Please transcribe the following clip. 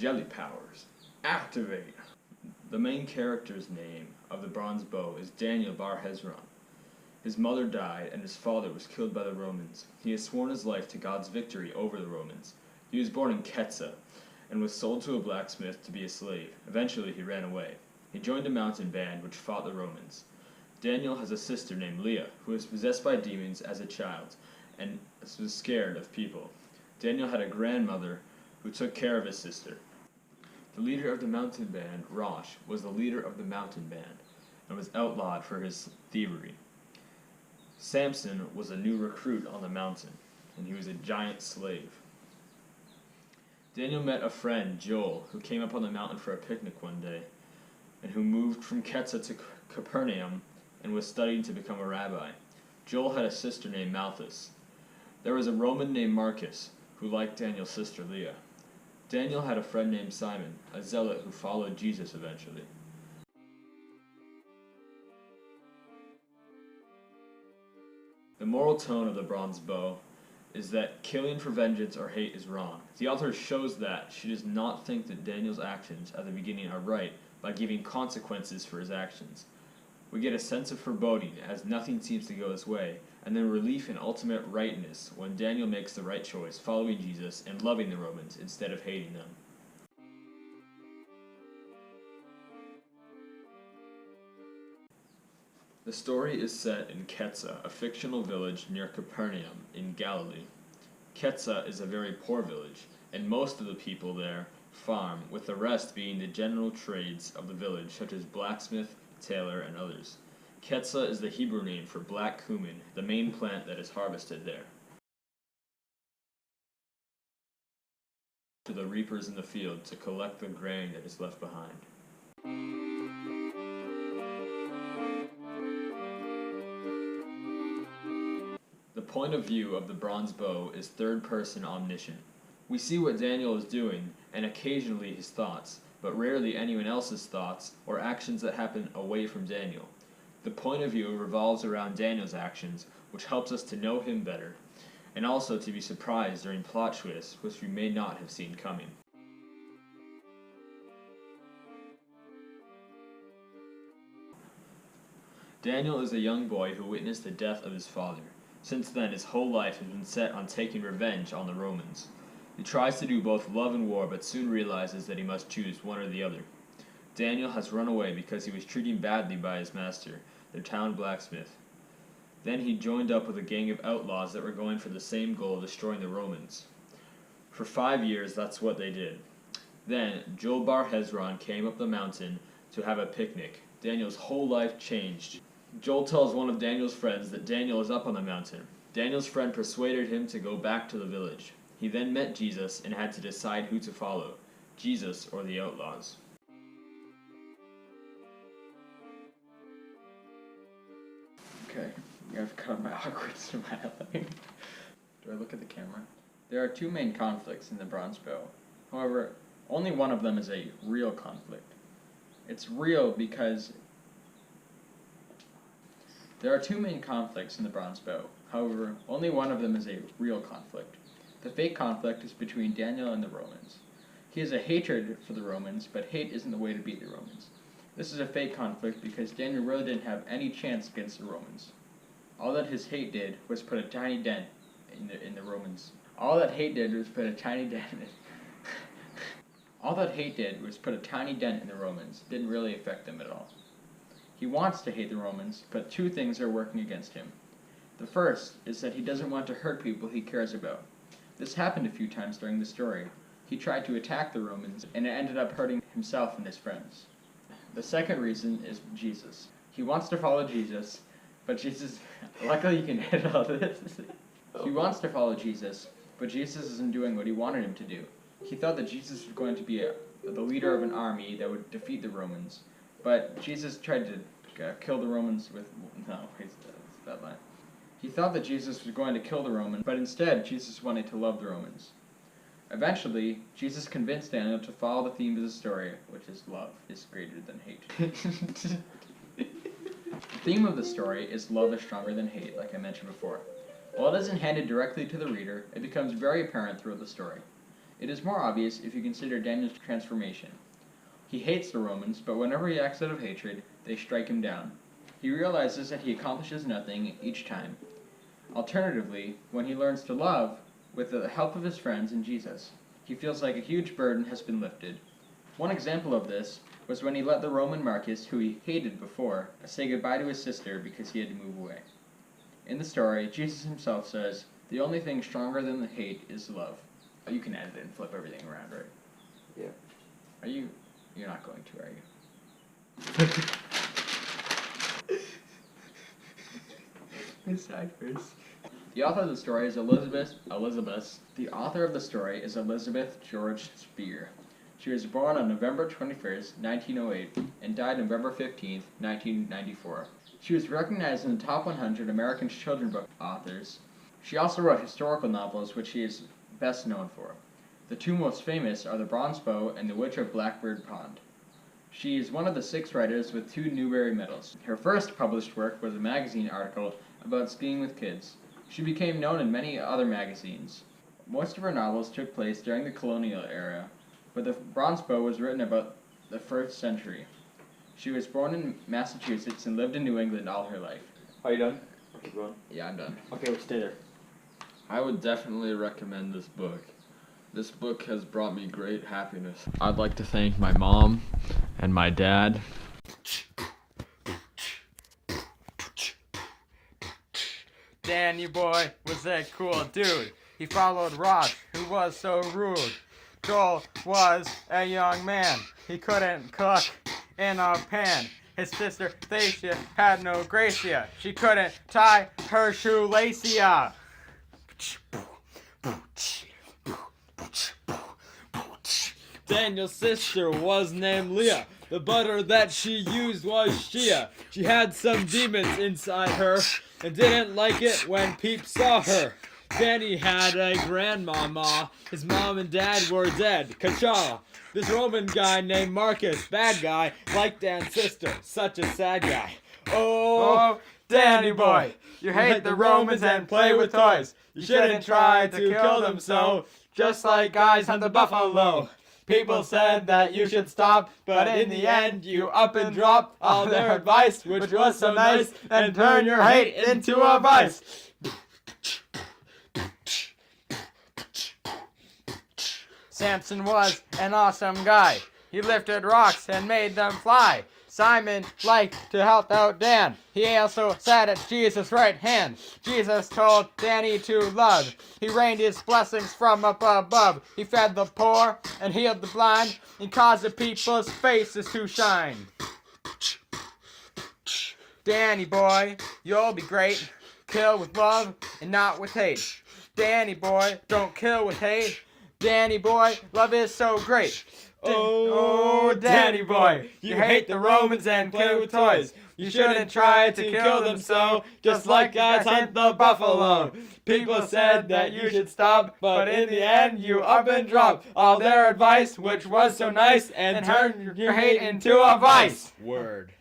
Jelly powers. Activate! The main character's name of the bronze bow is Daniel Bar Hezron. His mother died, and his father was killed by the Romans. He has sworn his life to God's victory over the Romans. He was born in Ketsa, and was sold to a blacksmith to be a slave. Eventually he ran away. He joined a mountain band which fought the Romans. Daniel has a sister named Leah, who was possessed by demons as a child, and was scared of people. Daniel had a grandmother who took care of his sister. The leader of the mountain band, Rosh, was the leader of the mountain band, and was outlawed for his thievery. Samson was a new recruit on the mountain, and he was a giant slave. Daniel met a friend, Joel, who came up on the mountain for a picnic one day, and who moved from Ketsa to Capernaum and was studying to become a rabbi. Joel had a sister named Malchus. There was a Roman named Marcus, who liked Daniel's sister Leah. Daniel had a friend named Simon, a zealot who followed Jesus eventually. The moral tone of the bronze bow is that killing for vengeance or hate is wrong. The author shows that she does not think that Daniel's actions at the beginning are right by giving consequences for his actions. We get a sense of foreboding as nothing seems to go his way, and then relief in ultimate rightness when Daniel makes the right choice, following Jesus and loving the Romans instead of hating them. The story is set in Ketsa, a fictional village near Capernaum in Galilee. Ketsa is a very poor village, and most of the people there farm, with the rest being the general trades of the village, such as blacksmith, tailor, and others. Ketsa is the Hebrew name for black cumin, the main plant that is harvested there. To the reapers in the field to collect the grain that is left behind. The point of view of the bronze bow is third-person omniscient. We see what Daniel is doing, and occasionally his thoughts, but rarely anyone else's thoughts or actions that happen away from Daniel. The point of view revolves around Daniel's actions, which helps us to know him better, and also to be surprised during plot twists which we may not have seen coming. Daniel is a young boy who witnessed the death of his father. Since then, his whole life has been set on taking revenge on the Romans. He tries to do both love and war, but soon realizes that he must choose one or the other. Daniel has run away because he was treated badly by his master, the town blacksmith. Then he joined up with a gang of outlaws that were going for the same goal of destroying the Romans. For 5 years, that's what they did. Then, Joel Bar Hezron came up the mountain to have a picnic. Daniel's whole life changed. Joel tells one of Daniel's friends that Daniel is up on the mountain. Daniel's friend persuaded him to go back to the village. He then met Jesus and had to decide who to follow, Jesus or the outlaws. Okay, you have cut my awkward smiling. Do I look at the camera? There are two main conflicts in the bronze bow. However, only one of them is a real conflict. It's real because there are two main conflicts in the bronze bow. However, only one of them is a real conflict. The fake conflict is between Daniel and the Romans. He has a hatred for the Romans, but hate isn't the way to beat the Romans. This is a fake conflict because Daniel really didn't have any chance against the Romans. All that his hate did was put a tiny dent in the Romans. All that hate did was put a tiny dent All that hate did was put a tiny dent in the Romans. It didn't really affect them at all. He wants to hate the Romans, but two things are working against him. The first is that he doesn't want to hurt people he cares about. This happened a few times during the story. He tried to attack the Romans, and it ended up hurting himself and his friends. The second reason is Jesus. He wants to follow Jesus, but Jesus... Luckily you can edit all this. He wants to follow Jesus, but Jesus isn't doing what he wanted him to do. He thought that Jesus was going to be the leader of an army that would defeat the Romans, but Jesus tried to kill the Romans with... No, it's that line. He thought that Jesus was going to kill the Romans, but instead Jesus wanted to love the Romans. Eventually, Jesus convinced Daniel to follow the theme of the story, which is love is greater than hate. The theme of the story is love is stronger than hate, like I mentioned before. While it isn't handed directly to the reader, it becomes very apparent throughout the story. It is more obvious if you consider Daniel's transformation. He hates the Romans, but whenever he acts out of hatred, they strike him down. He realizes that he accomplishes nothing each time. Alternatively, when he learns to love, with the help of his friends and Jesus, he feels like a huge burden has been lifted. One example of this was when he let the Roman Marcus, who he hated before, say goodbye to his sister because he had to move away. In the story, Jesus himself says, "The only thing stronger than the hate is love." You can edit it and flip everything around, right? Yeah. You're not going to, are you? Side first. The author of the story is Elizabeth. The author of the story is Elizabeth George Spear. She was born on November 21st, 1908, and died November 15th, 1994. She was recognized in the top 100 American children's book authors. She also wrote historical novels, which she is best known for. The two most famous are The Bronze Bow and The Witch of Blackbird Pond. She is one of the 6 writers with 2 Newbery Medals. Her first published work was a magazine article about skiing with kids. She became known in many other magazines. Most of her novels took place during the colonial era, but The Bronze Bow was written about the 1st century. She was born in Massachusetts and lived in New England all her life. Are you done? Keep going. Yeah, I'm done. Okay, we'll stay there. I would definitely recommend this book. This book has brought me great happiness. I'd like to thank my mom and my dad. Danny boy was a cool dude. He followed Ross, who was so rude. Joel was a young man. He couldn't cook in a pan. His sister Thacia had no gracia. She couldn't tie her shoelacia. Daniel's sister was named Leah. The butter that she used was Shea. She had some demons inside her and didn't like it when people saw her. Danny had a grandmama. His mom and dad were dead. Ka-cha! This Roman guy named Marcus, bad guy, like Dan's sister, such a sad guy. Oh, Danny boy, you hate the Romans and play with toys. You shouldn't try to kill them so, just like guys on the buffalo. People said that you should stop, but in the end you up and drop all their advice, which was so nice, and turn your hate into a vice. Samson was an awesome guy. He lifted rocks and made them fly. Simon liked to help out Dan. He also sat at Jesus' right hand. Jesus told Danny to love. He rained his blessings from up above. He fed the poor and healed the blind and caused the people's faces to shine. Danny boy, you'll be great. Kill with love and not with hate. Danny boy, don't kill with hate. Danny boy, love is so great. Oh, Danny boy, you hate the Romans and play with toys. You shouldn't try to kill them so, just like guys hunt the buffalo. People said that you should stop, but in the end you up and drop all their advice, which was so nice, and turned your hate into a vice. Word.